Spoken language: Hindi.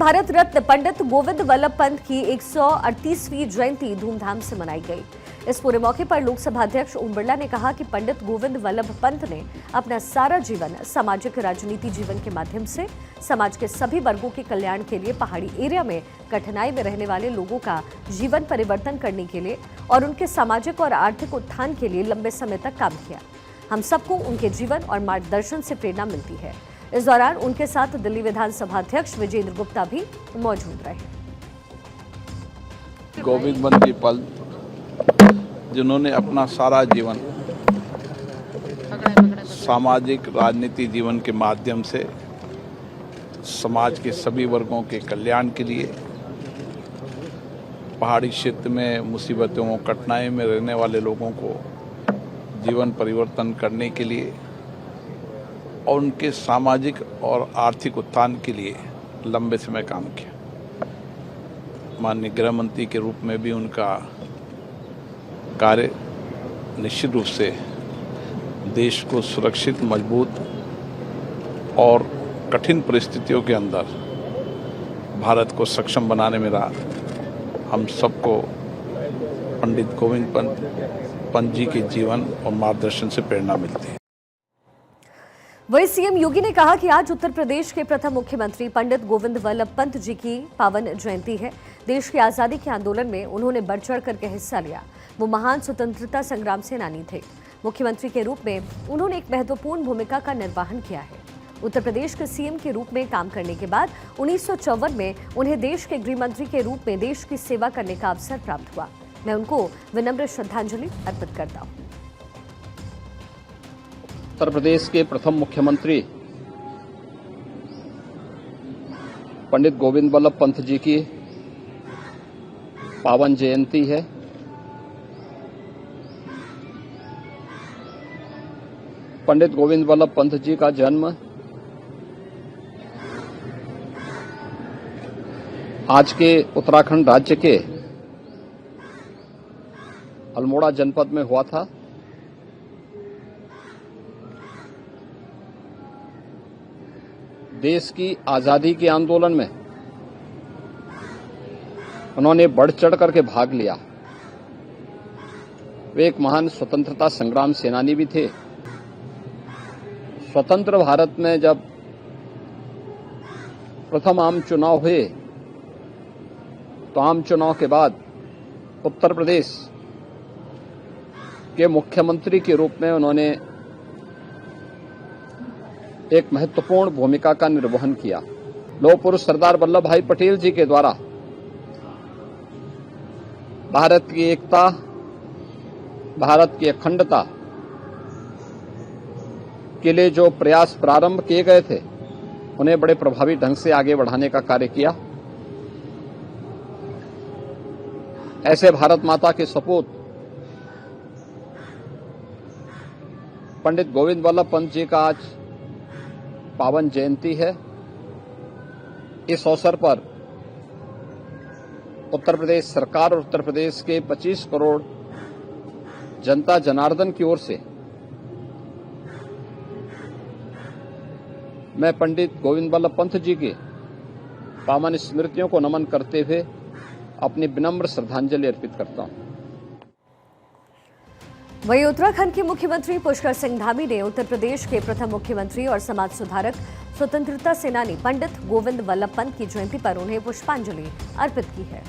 भारत रत्न पंडित गोविंद वल्लभ पंत की 138वीं जयंती धूमधाम से मनाई गई। इस पूरे मौके पर लोकसभा अध्यक्ष ओम बिरला ने कहा कि पंडित गोविंद वल्लभ पंत ने अपना सारा जीवन सामाजिक राजनीति जीवन के माध्यम से समाज के सभी वर्गों के कल्याण के लिए पहाड़ी एरिया में कठिनाई में रहने वाले लोगों का जीवन परिवर्तन करने के लिए और उनके सामाजिक और आर्थिक उत्थान के लिए लंबे समय तक काम किया। हम सबको उनके जीवन और मार्गदर्शन से प्रेरणा मिलती है। इस दौरान उनके साथ दिल्ली विधानसभा अध्यक्ष विजेंद्र गुप्ता भी मौजूद रहे। गोविंद पंत जी पल जिन्होंने अपना सारा जीवन सामाजिक राजनीति जीवन के माध्यम से समाज के सभी वर्गों के कल्याण के लिए, पहाड़ी क्षेत्र में मुसीबतों कठिनाई में रहने वाले लोगों को जीवन परिवर्तन करने के लिए और उनके सामाजिक और आर्थिक उत्थान के लिए लंबे समय काम किया। माननीय गृह मंत्री के रूप में भी उनका कार्य निश्चित रूप से देश को सुरक्षित, मजबूत और कठिन परिस्थितियों के अंदर भारत को सक्षम बनाने में रहा। हम सबको पंडित गोविंद पंत जी के जीवन और मार्गदर्शन से प्रेरणा मिलती है। वहीं सीएम योगी ने कहा कि आज उत्तर प्रदेश के प्रथम मुख्यमंत्री पंडित गोविंद वल्लभ पंत जी की पावन जयंती है। देश की आजादी के आंदोलन में उन्होंने बढ़ चढ़ करके हिस्सा लिया। वो महान स्वतंत्रता संग्राम सेनानी थे। मुख्यमंत्री के रूप में उन्होंने एक महत्वपूर्ण भूमिका का निर्वहन किया है। उत्तर प्रदेश के सीएम के रूप में काम करने के बाद 1954 में उन्हें देश के गृह मंत्री के रूप में देश की सेवा करने का अवसर प्राप्त हुआ। मैं उनको विनम्र श्रद्धांजलि अर्पित करता हूँ। उत्तर प्रदेश के प्रथम मुख्यमंत्री पंडित गोविंद वल्लभ पंत जी की पावन जयंती है। पंडित गोविंद वल्लभ पंत जी का जन्म आज के उत्तराखंड राज्य के अल्मोड़ा जनपद में हुआ था। देश की आजादी के आंदोलन में उन्होंने बढ़ चढ़ करके भाग लिया। वे एक महान स्वतंत्रता संग्राम सेनानी भी थे। स्वतंत्र भारत में जब प्रथम आम चुनाव हुए तो आम चुनाव के बाद उत्तर प्रदेश के मुख्यमंत्री के रूप में उन्होंने एक महत्वपूर्ण भूमिका का निर्वहन किया। लौह पुरुष सरदार वल्लभ भाई पटेल जी के द्वारा भारत की एकता, भारत की अखंडता के लिए जो प्रयास प्रारंभ किए गए थे, उन्हें बड़े प्रभावी ढंग से आगे बढ़ाने का कार्य किया। ऐसे भारत माता के सपूत पंडित गोविंद वल्लभ पंत जी का आज पावन जयंती है। इस अवसर पर उत्तर प्रदेश सरकार और उत्तर प्रदेश के 25 करोड़ जनता जनार्दन की ओर से मैं पंडित गोविंद वल्लभ पंत जी के पावन स्मृतियों को नमन करते हुए अपनी विनम्र श्रद्धांजलि अर्पित करता हूं। वहीं उत्तराखंड के मुख्यमंत्री पुष्कर सिंह धामी ने उत्तर प्रदेश के प्रथम मुख्यमंत्री और समाज सुधारक, स्वतंत्रता सेनानी पंडित गोविंद वल्लभ पंत की जयंती पर उन्हें पुष्पांजलि अर्पित की है।